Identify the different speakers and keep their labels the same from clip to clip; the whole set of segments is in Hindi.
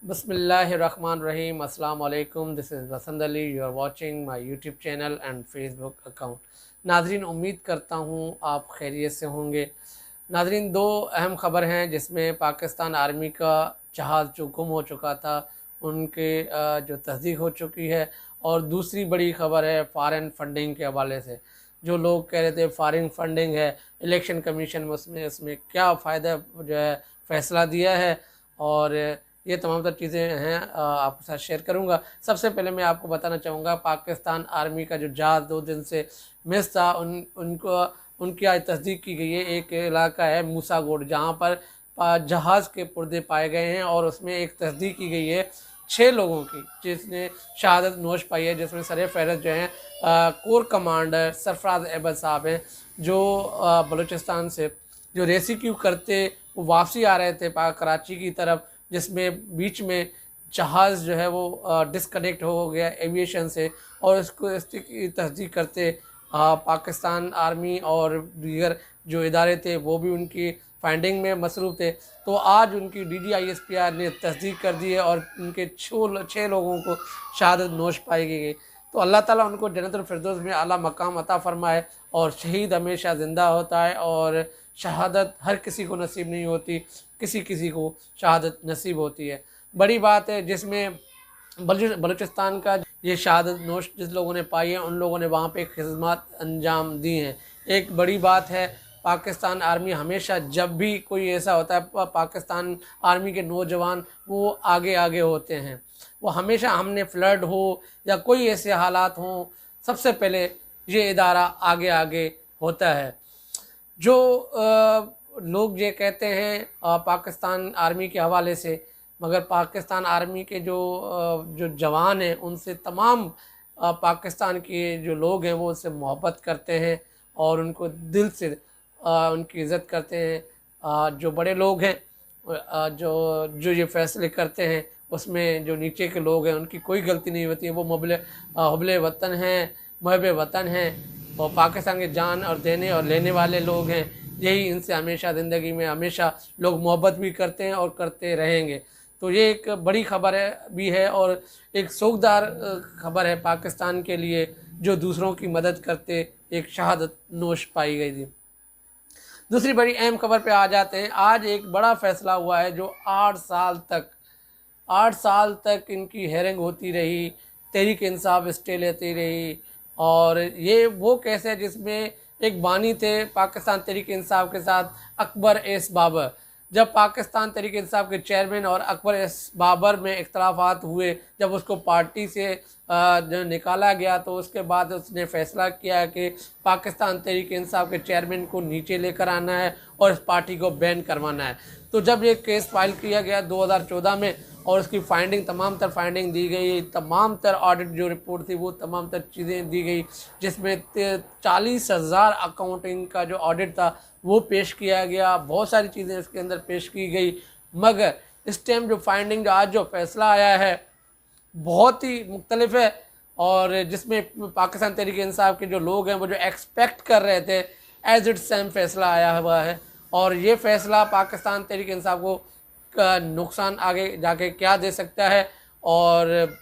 Speaker 1: Bismillahirrahmanirrahim. Assalamu alaikum. This is Vasant Ali. You are watching my YouTube channel and Facebook account. नाजरीन, उम्मीद करता हूँ आप खैरियत से होंगे। नाजरीन, दो अहम ख़बर हैं जिसमें पाकिस्तान आर्मी का जहाज़ जो गुम हो चुका था उनके जो तस्दीक हो चुकी है, और दूसरी बड़ी ख़बर है फ़ॉरेन फंडिंग के हवाले से। जो लोग कह रहे थे फ़ॉरेन फंडिंग है, इलेक्शन कमीशन में उसमें क्या फ़ायदा जो है फ़ैसला दिया है, और ये तमाम तर चीज़ें हैं आपके साथ शेयर करूंगा। सबसे पहले मैं आपको बताना चाहूँगा, पाकिस्तान आर्मी का जो जहाज़ 2 दिन से मिस था उनको उनकी आज तस्दीक की गई है। एक इलाका है मूसा गोड, जहाँ पर जहाज़ के पुर्जे पाए गए हैं, और उसमें एक तस्दीक की गई है 6 लोगों की जिसने शहादत नोश पाई है, जिसमें सर फहरस्त जो हैं कोर कमांडर सरफराज अहमद साहब हैं, जो बलूचिस्तान से जो रेस्क्यू करते वो वापसी आ रहे थे कराची की तरफ, जिसमें बीच में जहाज़ जो है वो डिस्कनेक्ट हो गया एविएशन से, और इसकी तस्दीक करते पाकिस्तान आर्मी और दीगर जो इदारे थे वो भी उनकी फाइंडिंग में मसरूफ़ थे। तो आज उनकी DGISPR ने तस्दीक कर दी है और उनके 6 लोगों को शहादत नोश पाई गई। तो अल्लाह ताला उनको जन्नतुल फिरदौस में आला मकाम अता फ़रमाए, और शहीद हमेशा ज़िंदा होता है, और शहादत हर किसी को नसीब नहीं होती, किसी किसी को शहादत नसीब होती है। बड़ी बात है जिसमें बलूचिस्तान का ये शहादत नोश जिस लोगों ने पाई है उन लोगों ने वहाँ पे खिदमत अंजाम दी हैं। एक बड़ी बात है, पाकिस्तान आर्मी हमेशा जब भी कोई ऐसा होता है, पाकिस्तान आर्मी के नौजवान वो आगे आगे होते हैं। वो हमेशा हमने फ्लड हो या कोई ऐसे हालात हों, सबसे पहले ये इदारा आगे आगे होता है। जो लोग ये कहते हैं पाकिस्तान आर्मी के हवाले से, मगर पाकिस्तान आर्मी के जो जवान हैं उनसे तमाम पाकिस्तान के जो लोग हैं वो उनसे मोहब्बत करते हैं और उनको दिल से उनकी इज़्ज़त करते हैं। जो बड़े लोग हैं जो जो ये फ़ैसले करते हैं उसमें जो नीचे के लोग हैं उनकी कोई गलती नहीं होती है। वो हुब्बे वतन हैं, मुहिब्बे वतन हैं, और पाकिस्तान के जान और देने और लेने वाले लोग हैं। यही इनसे हमेशा ज़िंदगी में हमेशा लोग मोहब्बत भी करते हैं और करते रहेंगे। तो ये एक बड़ी ख़बर भी है और एक सोगदार ख़बर है पाकिस्तान के लिए, जो दूसरों की मदद करते एक शहादत नोश पाई गई थी। दूसरी बड़ी अहम खबर पे आ जाते हैं। आज एक बड़ा फ़ैसला हुआ है जो 8 साल तक इनकी हेयरिंग होती रही, तहरीक इंसाफ स्टे लेती रही, और ये वो केस है जिसमें एक बानी थे पाकिस्तान तहरीक इंसाफ के साथ, अकबर एस बाबर। जब पाकिस्तान तहरीक इंसाफ के चेयरमैन और अकबर एस बाबर में इख्तलाफात हुए, जब उसको पार्टी से जो निकाला गया, तो उसके बाद उसने फ़ैसला किया कि पाकिस्तान तहरीक इंसाफ के चेयरमैन को नीचे लेकर आना है और इस पार्टी को बैन करवाना है। तो जब ये केस फाइल किया गया 2014 में, और उसकी फाइंडिंग तमाम तर फाइंडिंग दी गई, तमाम तर ऑडिट जो रिपोर्ट थी वो तमाम तर चीज़ें दी गई, जिसमें 40,000 अकाउंटिंग का जो ऑडिट था वो पेश किया गया। बहुत सारी चीज़ें इसके अंदर पेश की गई, मगर इस टाइम जो फाइंडिंग जो आज जो फ़ैसला आया है बहुत ही मुख्तलिफ है, और जिसमें पाकिस्तान तहरीक इंसाफ के जो लोग हैं वो जो एक्सपेक्ट कर रहे थे एज इट सेम फ़ैसला आया हुआ है। और ये फ़ैसला पाकिस्तान तहरीक इंसाफ को का नुकसान आगे जाके क्या दे सकता है, और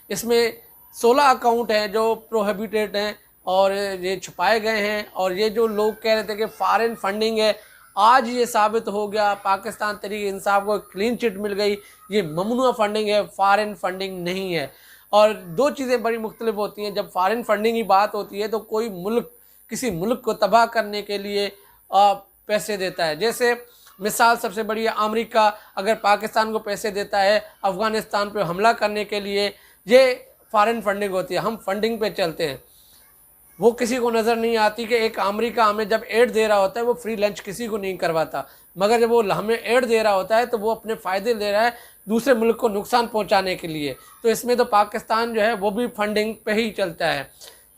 Speaker 1: इसमें 16 अकाउंट हैं जो प्रोहिबिटेड हैं और ये छुपाए गए हैं। और ये जो लोग कह रहे थे कि फ़ॉरेन फंडिंग है, आज ये साबित हो गया, पाकिस्तान तहरीक इंसाफ को क्लीन चिट मिल गई, ये ममनुआ फंडिंग है, फ़ॉरेन फंडिंग नहीं है। और दो चीज़ें बड़ी मुख्तलिफ होती हैं। जब फ़ॉरेन फंडिंग की बात होती है तो कोई मुल्क किसी मुल्क को तबाह करने के लिए पैसे देता है। जैसे मिसाल सबसे बड़ी है, अमेरिका अगर पाकिस्तान को पैसे देता है अफ़गानिस्तान पर हमला करने के लिए, ये फ़ॉरेन फंडिंग होती है। हम फंडिंग पे चलते हैं, वो किसी को नज़र नहीं आती कि एक अमेरिका हमें जब एड दे रहा होता है वो फ्री लंच किसी को नहीं करवाता, मगर जब वो हमें एड दे रहा होता है तो वो अपने फ़ायदे ले रहा है दूसरे मुल्क को नुकसान पहुंचाने के लिए। तो इसमें तो पाकिस्तान जो है वो भी फंडिंग पे ही चलता है।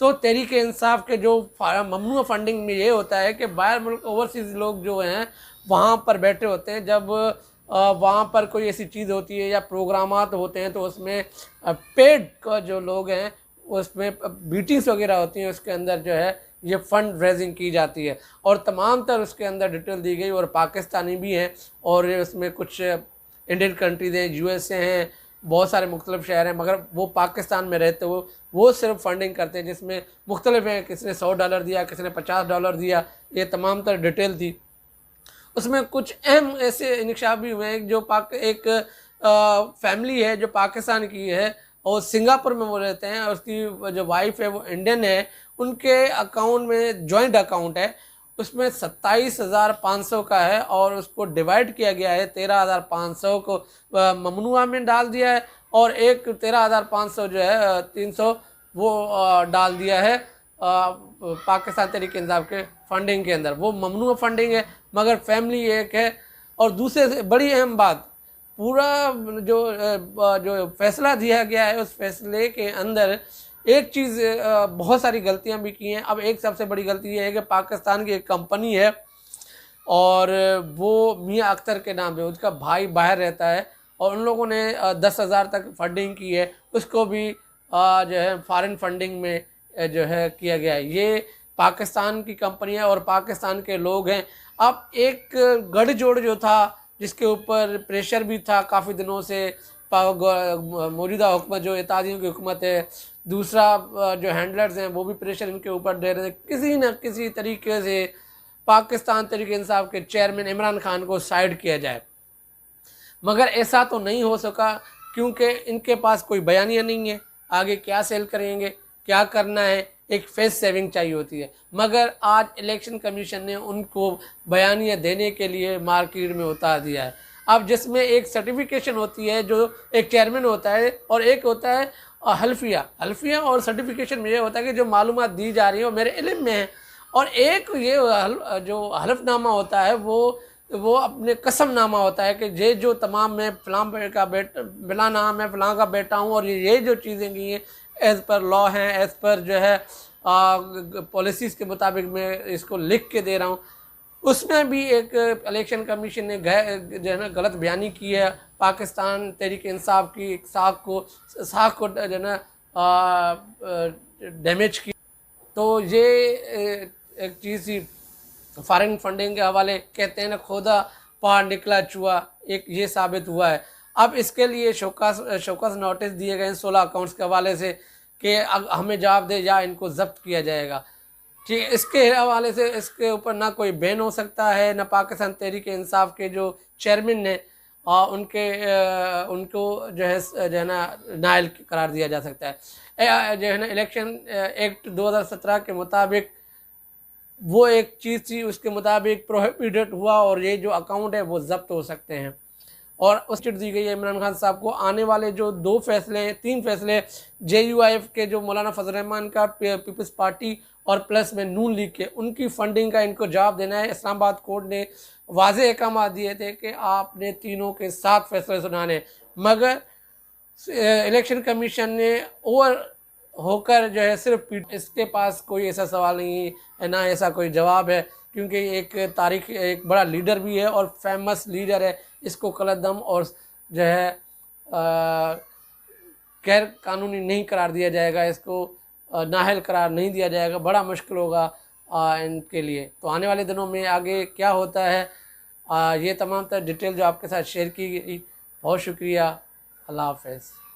Speaker 1: तो तहरीक इंसाफ के जो ममनुआ फंडिंग में ये होता है कि बाहर मुल्क ओवरसीज़ लोग जो हैं वहाँ पर बैठे होते हैं, जब वहाँ पर कोई ऐसी चीज़ होती है या प्रोग्रामात होते हैं तो उसमें पेड का जो लोग हैं उसमें मीटिंग्स वगैरह होती हैं, उसके अंदर जो है ये फ़ंड रेजिंग की जाती है, और तमाम तर उसके अंदर डिटेल दी गई, और पाकिस्तानी भी हैं और उसमें कुछ इंडियन कंट्रीज़ हैं, यूएसए हैं, बहुत सारे मुख्तलिफ शहर हैं, मगर वो पाकिस्तान में रहते हुए वो सिर्फ फंडिंग करते हैं, जिसमें मुख्तलिफ हैं, किसी ने $100 दिया, किसी ने $50 दिया, ये तमाम तर डिटेल थी। उसमें कुछ अहम ऐसे इंकशाफ भी हुए हैं जो एक फैमिली है जो पाकिस्तान की है और सिंगापुर में वो रहते हैं, और उसकी जो वाइफ है वो इंडियन है। उनके अकाउंट में जॉइंट अकाउंट है, उसमें 27,500 का है और उसको डिवाइड किया गया है। 13,500 को ममनुआ में डाल दिया है और एक 13,500 जो है 300 वो डाल दिया है पाकिस्तान तहरीक इंसाफ के फंडिंग के अंदर। वो ममनुआ फंडिंग है मगर फैमिली एक है। और दूसरे से बड़ी अहम बात, पूरा जो फैसला दिया गया है उस फैसले के अंदर एक चीज़, बहुत सारी गलतियां भी की हैं। अब एक सबसे बड़ी गलती ये है कि पाकिस्तान की एक कंपनी है और वो मियां अख्तर के नाम पे, उसका भाई बाहर रहता है और उन लोगों ने 10,000 तक फंडिंग की है, उसको भी जो है फॉरेन फंडिंग में जो है किया गया है। ये पाकिस्तान की कंपनी है और पाकिस्तान के लोग हैं। अब एक गठजोड़ जो था जिसके ऊपर प्रेशर भी था काफ़ी दिनों से, मौजूदा हुकूमत जो इत्तेहादियों की हुकूमत है, दूसरा जो हैंडलर्स हैं वो भी प्रेशर इनके ऊपर दे रहे थे किसी न किसी तरीके से पाकिस्तान तहरीक इंसाफ के चेयरमैन इमरान खान को साइड किया जाए, मगर ऐसा तो नहीं हो सका क्योंकि इनके पास कोई बयानिया नहीं है आगे क्या सेल करेंगे, क्या करना है। एक फेस सेविंग चाहिए होती है, मगर आज इलेक्शन कमीशन ने उनको बयानिया देने के लिए मार्केट में उतार दिया है। अब जिसमें एक सर्टिफिकेशन होती है जो एक चेयरमैन होता है और एक होता है हल्फिया और सर्टिफिकेशन में ये होता है कि जो मालूमात दी जा रही है वो मेरे इल्म में है, और एक ये जो हलफनामा होता है वो अपने कसमनामा होता है कि ये जो तमाम मैं फ़लाँ का बिला नाम है फ़लाँ का बेटा हूँ और ये जो चीज़ें की हैं एज़ पर लॉ हैं, एज़ पर जो है पॉलिसीज़ के मुताबिक मैं इसको लिख के दे रहा हूँ। उसमें भी एक इलेक्शन कमीशन ने जो है ना गलत बयानी की है, पाकिस्तान तहरीक इंसाफ की एक साख को जो है ना डैमेज की। तो ये एक चीज़ थी। फॉरेन फंडिंग के हवाले कहते हैं ना खुदा पहाड़ निकला चूहा, एक ये साबित हुआ है। अब इसके लिए शोकस नोटिस दिए गए 16 अकाउंट्स के हवाले से कि हमें जवाब दे या इनको जब्त किया जाएगा। ठीक, इसके हवाले से इसके ऊपर ना कोई बैन हो सकता है, ना पाकिस्तान तहरीक इंसाफ के जो चेयरमैन ने उनको जो है ना नाइल करार दिया जा सकता है। जो है ना इलेक्शन एक्ट 2017 के मुताबिक वो एक चीज़ थी, उसके मुताबिक प्रोहिबिटेड हुआ और ये जो अकाउंट है वो जब्त हो सकते हैं। और उस चिट दी गई है इमरान खान साहब को आने वाले जो 3 फैसले JUIF के जो मौलाना फजल रहमान का पीपल्स पार्टी और प्लस में नून लीग के उनकी फंडिंग का इनको जवाब देना है। इस्लामाबाद कोर्ट ने वाज़ेह अहकाम दिए थे कि आपने तीनों के 7 फैसले सुनाने, मगर इलेक्शन कमीशन ने ओवर होकर जो है सिर्फ इसके पास कोई ऐसा सवाल नहीं है ना ऐसा कोई जवाब है, क्योंकि एक बड़ा लीडर भी है और फेमस लीडर है। इसको गलतदम और जो है गैर कानूनी नहीं करार दिया जाएगा, इसको नाअहल करार नहीं दिया जाएगा। बड़ा मुश्किल होगा इनके लिए। तो आने वाले दिनों में आगे क्या होता है, ये तमाम तर डिटेल जो आपके साथ शेयर की गई। बहुत शुक्रिया। अल्लाह हाफ़िज़।